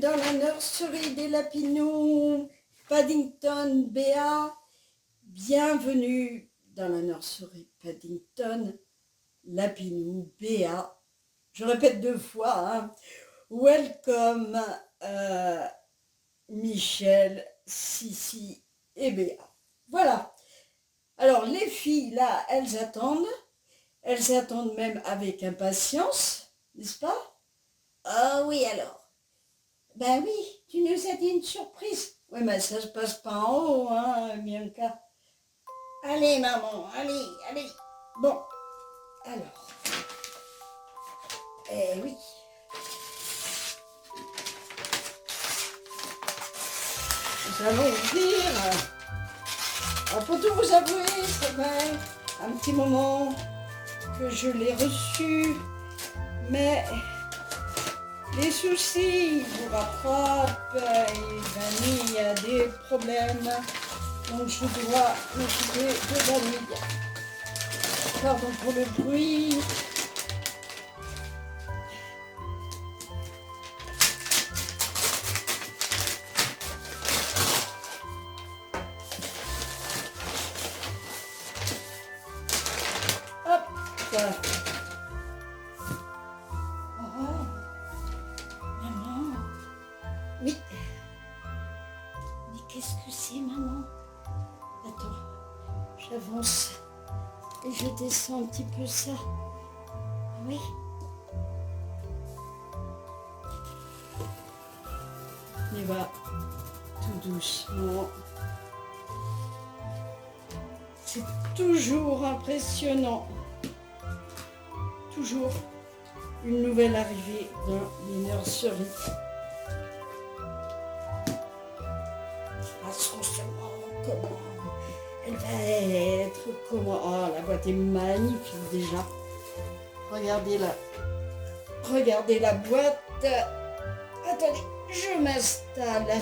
dans la nurserie des Lapinous, Paddington Béa. Bienvenue dans la nurserie Paddington, Lapinou, Béa. Je répète 2 fois, hein. Welcome Michel, Sissi et Béa. Voilà. Alors les filles, là, elles attendent même avec impatience, n'est-ce pas? Ah oui alors. Ben oui, tu nous as dit une surprise. Oui, mais ça se passe pas en haut, hein, Bianca. Allez, maman, allez. Bon, alors. Eh oui. Nous allons ouvrir. Alors, pour tout vous avouer, c'est vrai, un petit moment que je l'ai reçu, mais les soucis vous rattrapent et Vanille a des problèmes, donc je dois m'occuper de Vanille. Pardon pour le bruit. Hop. Oh, maman. Oui. Mais qu'est-ce que c'est, maman? Attends, j'avance et je descends un petit peu ça. Oui. On y va tout doucement. C'est toujours impressionnant. Toujours une nouvelle arrivée dans les nurseries. Attention, comment elle va être, comment... Oh, la boîte est magnifique déjà. Regardez la boîte. Attendez, je m'installe.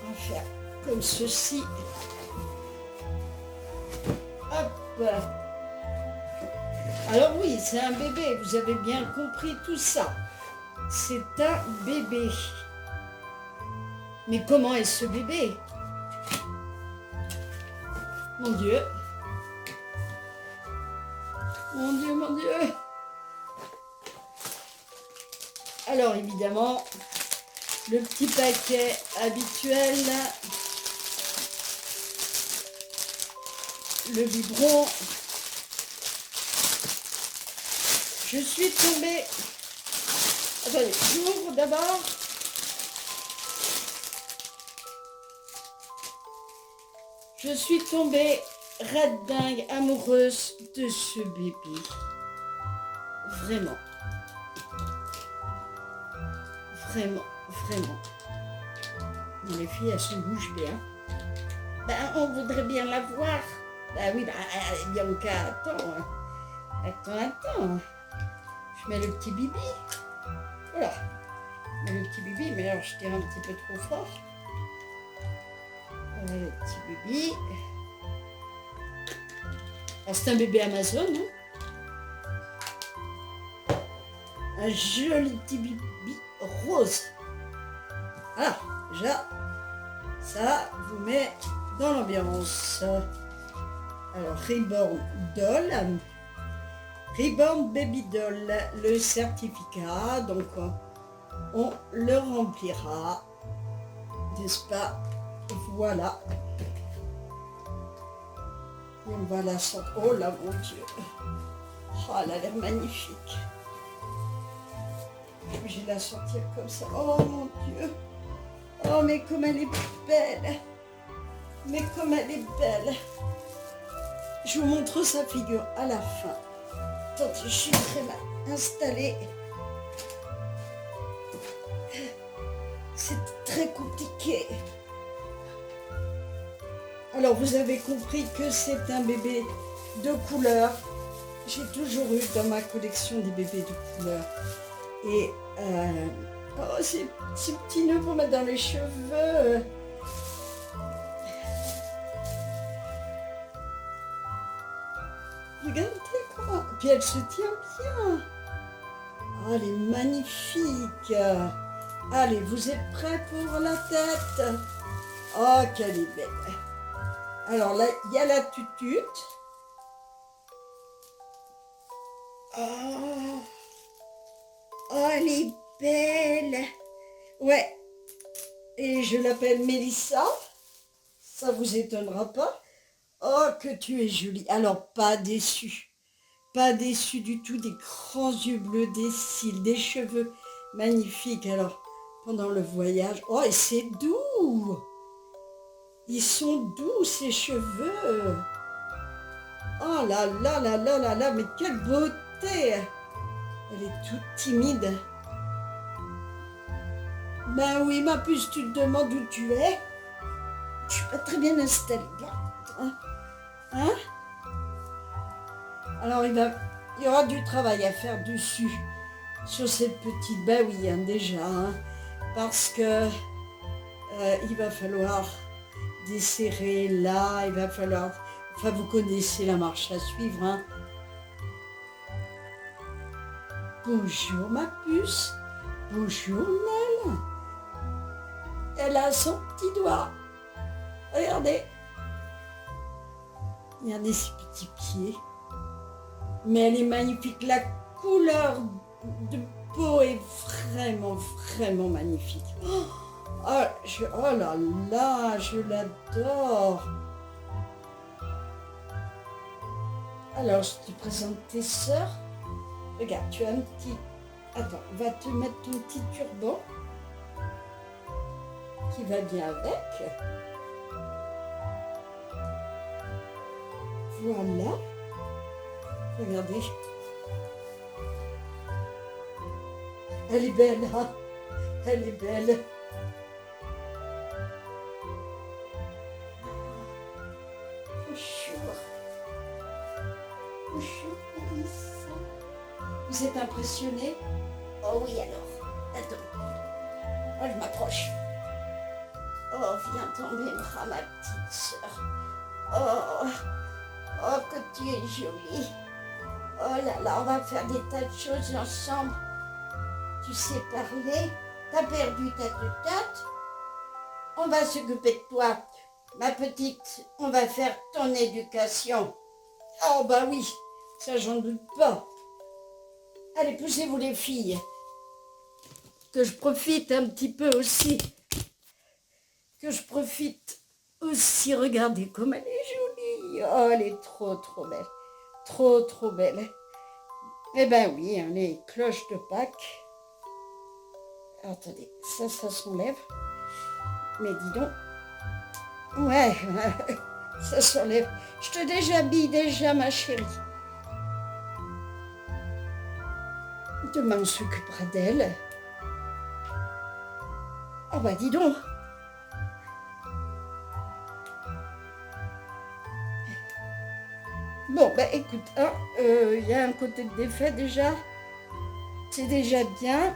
On va faire comme ceci. Hop. Alors oui, c'est un bébé, vous avez bien compris tout ça. C'est un bébé. Mais comment est ce bébé? Mon Dieu. Mon Dieu, mon Dieu. Alors évidemment, le petit paquet habituel, le biberon. Je suis tombée. Attendez, j'ouvre d'abord. Je suis tombée red dingue amoureuse de ce bébé. Vraiment. Les filles, elles se bougent bien. Ben, on voudrait bien la voir. Ben oui, Bianca, attends. Je mets le petit bibi. Voilà. Je mets le petit bibi, mais alors je tire un petit peu trop fort. Voilà le petit bibi. Alors c'est un bébé Amazon, hein. Un joli petit bibi rose. Ah, déjà, ça vous met dans l'ambiance. Alors, Reborn Doll, Reborn Baby Doll, le certificat, donc on le remplira, n'est-ce pas? Voilà. Et on va la sortir. Oh là, mon Dieu. Oh, elle a l'air magnifique. Je vais la sortir comme ça. Oh mon Dieu. Oh, mais comme elle est belle. Je vous montre sa figure à la fin. Attendez, je suis très mal installée. C'est très compliqué. Alors, vous avez compris que c'est un bébé de couleur. J'ai toujours eu dans ma collection des bébés de couleur. Et oh, ces petits nœuds pour mettre dans les cheveux. Regardez comment. Puis elle se tient bien. Oh, elle est magnifique. Allez, vous êtes prêts pour la tête? Oh, qu'elle est belle. Alors là, il y a la tutute. Oh, oh, elle est belle. Ouais, et je l'appelle Mélissa. Ça vous étonnera pas. Oh, que tu es jolie. Alors, pas déçue. Pas déçue du tout. Des grands yeux bleus, des cils, des cheveux magnifiques. Alors, pendant le voyage... Oh, et c'est doux. Ils sont doux, ces cheveux. Oh là là là là là là, mais quelle beauté. Elle est toute timide. Ben oui, ma puce, tu te demandes où tu es. Je suis pas très bien installée. Hein? Alors, il y aura du travail à faire dessus, sur cette petite. Ben oui, hein, déjà. Hein, parce que il va falloir desserrer là, il va falloir... Enfin, vous connaissez la marche à suivre. Hein. Bonjour, ma puce. Bonjour, Nell. Elle a son petit doigt. Regardez. Regardez ses petits pieds. Mais elle est magnifique. La couleur de peau est vraiment, vraiment magnifique. Oh là là, je l'adore. Alors, je te présente tes sœurs. Regarde, tu as un petit... Attends, on va te mettre ton petit turban qui va bien avec. Voilà. Regardez. Elle est belle, hein? Elle est belle. Bonjour. Bonjour, Mélissa. Vous êtes impressionnée? Oh oui, alors. Attends. Oh, je m'approche. Oh, viens dans mes bras, ma petite sœur. Oh, oh, que tu es jolie. Oh là là, on va faire des tas de choses ensemble. Tu sais parler? T'as perdu ta tête? On va s'occuper de toi. Ma petite, on va faire ton éducation. Oh bah oui, ça j'en doute pas. Allez, poussez-vous les filles. Que je profite un petit peu aussi. Que je profite aussi. Regardez comme elle est jolie. Oh, elle est trop, trop belle. Trop, trop belle. Eh ben oui, hein, les cloches de Pâques. Alors, attendez, ça s'enlève. Mais dis donc. Ouais, ça s'enlève. Je te déshabille déjà, ma chérie. Demain, on s'occupera d'elle. Oh bah dis donc. Bon, bah écoute, il y a un côté de défait déjà. C'est déjà bien.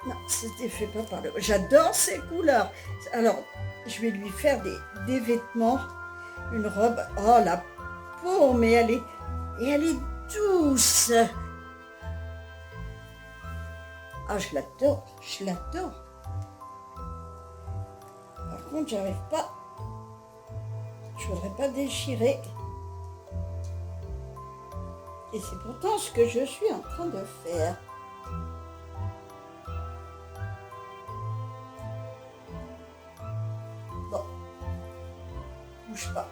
Non, c'était fait pas par le... J'adore ces couleurs. Alors, je vais lui faire des vêtements, une robe. Oh, la peau, mais elle est douce. Ah, je l'adore, je l'adore. Par contre, j'arrive pas. Je voudrais pas déchirer. Et c'est pourtant ce que je suis en train de faire. Bon. Bouge pas.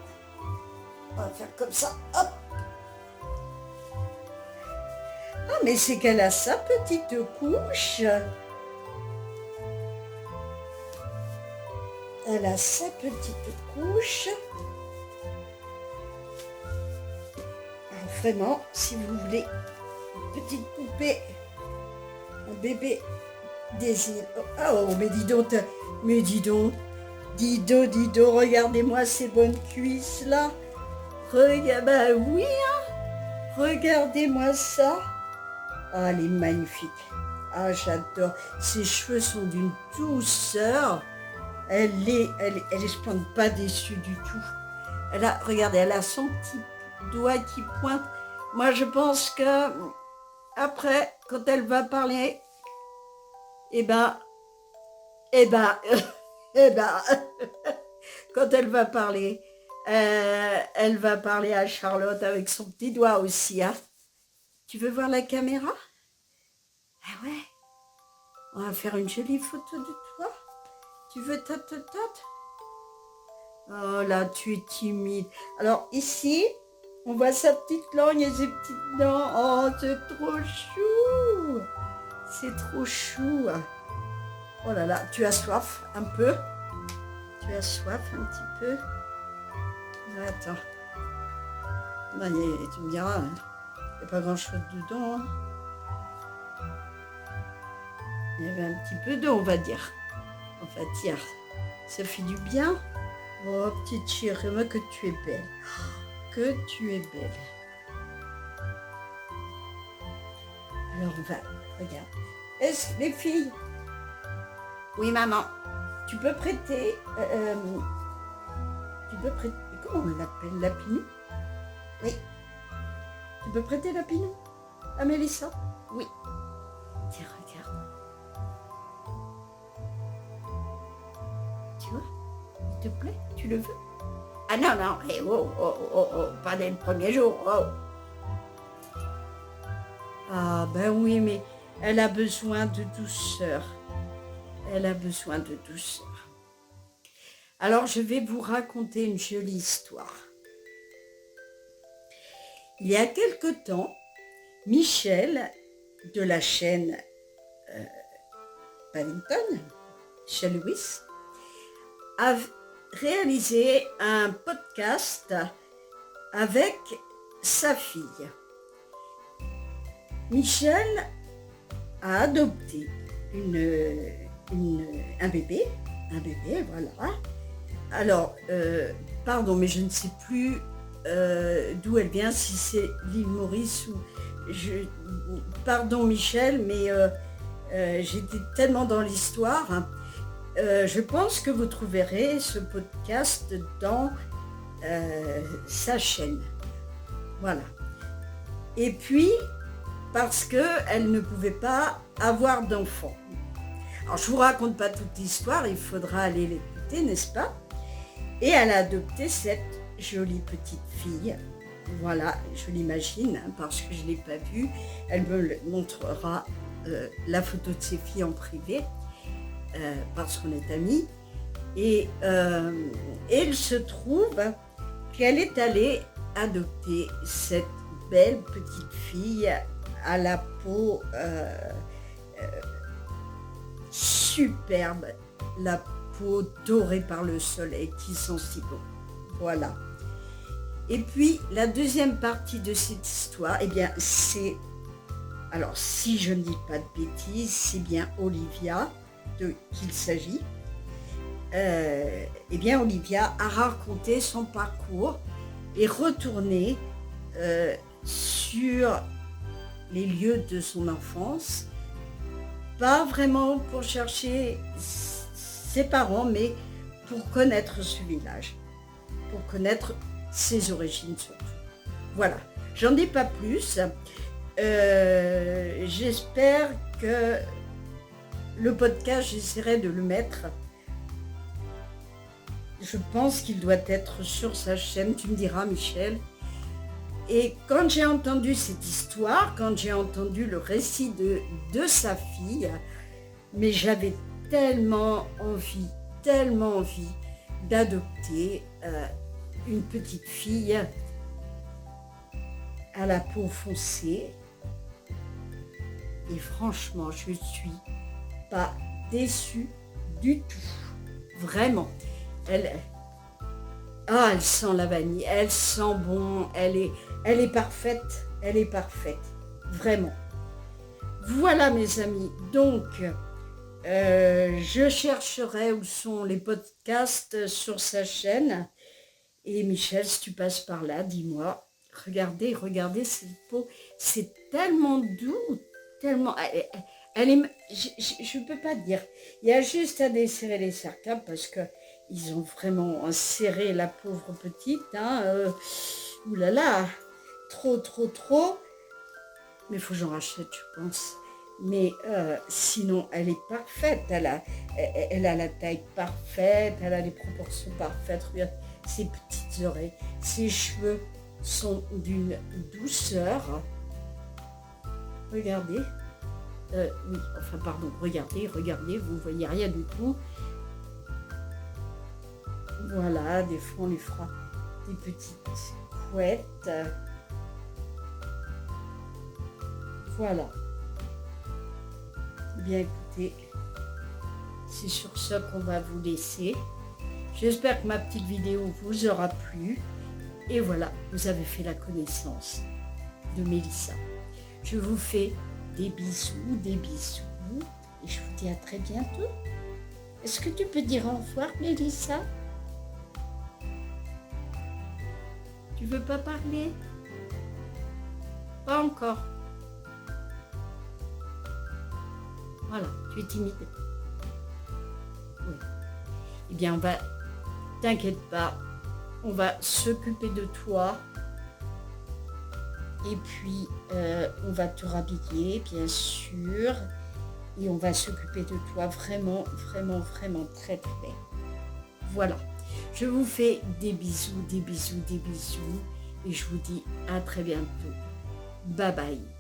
On va faire comme ça. Hop. Ah, mais c'est qu'elle a sa petite couche. Elle a sa petite couche. Alors vraiment, si vous voulez une petite poupée, un bébé désir. Oh, mais dis donc, dis donc, regardez-moi ces bonnes cuisses là. Regarde, bah oui, hein. Regardez-moi ça. Ah, elle est magnifique. Ah, j'adore. Ses cheveux sont d'une douceur. Elle est, je pense, pas déçue du tout. Regardez, elle a son petit doigt qui pointe, Moi, je pense que après, quand elle va parler, eh ben, eh ben, eh ben, quand elle va parler à Charlotte avec son petit doigt aussi. Hein. Tu veux voir la caméra? Ah ouais. On va faire une jolie photo de toi. Tu veux tot. Oh là, tu es timide. Alors ici, on voit sa petite langue et ses petites dents. Oh, c'est trop chou. C'est trop chou. Oh là là, tu as soif un peu? Tu as soif un petit peu? Attends. Non, tu me diras, il n'y a pas grand-chose dedans. Hein. Il y avait un petit peu d'eau, on va dire. Enfin, tiens, ça fait du bien. Oh, petite chérie, moi que tu es belle. Que tu es belle. Alors, on va, regarde. Est-ce que les filles... Oui, maman. Tu peux prêter... Comment on l'appelle? Lapinou? Oui. Tu peux prêter Lapinou à Mélissa? Oui. Tiens, regarde. Tu vois? Il te plaît? Tu le veux? Ah non, non. Hey, pas dès le premier jour. Oh. Ah ben oui, mais elle a besoin de douceur. Elle a besoin de douceur. Alors, je vais vous raconter une jolie histoire. Il y a quelque temps, Michel, de la chaîne Paddington, chez Lewis, a réalisé un podcast avec sa fille. Michel a adopté un bébé, voilà. Alors, pardon, mais je ne sais plus d'où elle vient, si c'est l'île Maurice ou... Pardon Michel, mais j'étais tellement dans l'histoire. Hein. Je pense que vous trouverez ce podcast dans sa chaîne. Voilà. Et puis, parce qu'elle ne pouvait pas avoir d'enfant. Alors, je ne vous raconte pas toute l'histoire, il faudra aller l'écouter, n'est-ce pas? Et elle a adopté cette jolie petite fille. Voilà, je l'imagine, hein, parce que je ne l'ai pas vue. Elle me montrera la photo de ses filles en privé, parce qu'on est amis. Et il se trouve qu'elle est allée adopter cette belle petite fille à la peau superbe, la peau dorée par le soleil qui sent si bon. Voilà. Et puis la deuxième partie de cette histoire, eh bien c'est, alors si je ne dis pas de bêtises, c'est bien Olivia qu'il s'agit. Eh bien Olivia a raconté son parcours et retourné sur les lieux de son enfance, pas vraiment pour chercher ses parents, mais pour connaître ce village, pour connaître ses origines surtout. Voilà, j'en dis pas plus. J'espère que le podcast, j'essaierai de le mettre. Je pense qu'il doit être sur sa chaîne, tu me diras Michel. Et quand j'ai entendu cette histoire, quand j'ai entendu le récit de sa fille, mais j'avais tellement envie d'adopter une petite fille à la peau foncée. Et franchement, je ne suis pas déçue du tout. Vraiment. Elle sent la vanille, elle sent bon, elle est parfaite, vraiment. Voilà mes amis, donc je chercherai où sont les podcasts sur sa chaîne. Et Michel, si tu passes par là, dis-moi, regardez cette peau, c'est tellement doux, tellement... Elle est, je ne peux pas dire, il y a juste à desserrer les cercles parce que ils ont vraiment serré la pauvre petite. Hein, oulala, trop. Mais il faut que j'en rachète, je pense. Mais sinon, elle est parfaite. Elle a la taille parfaite, elle a les proportions parfaites. Regarde ses petites oreilles. Ses cheveux sont d'une douceur. Regardez. Oui, enfin pardon, regardez, vous voyez rien du tout. Voilà, des fois on lui fera des petites couettes. Voilà. Bien écoutez, c'est sur ce qu'on va vous laisser. J'espère que ma petite vidéo vous aura plu. Et voilà, vous avez fait la connaissance de Mélissa. Je vous fais des bisous. Et je vous dis à très bientôt. Est-ce que tu peux dire au revoir, Mélissa? Tu veux pas parler? Pas encore. Voilà, tu es timide. Oui. Eh bien, t'inquiète pas, on va s'occuper de toi. Et puis, on va te rhabiller, bien sûr. Et on va s'occuper de toi vraiment très. Voilà. Je vous fais des bisous. Et je vous dis à très bientôt. Bye bye.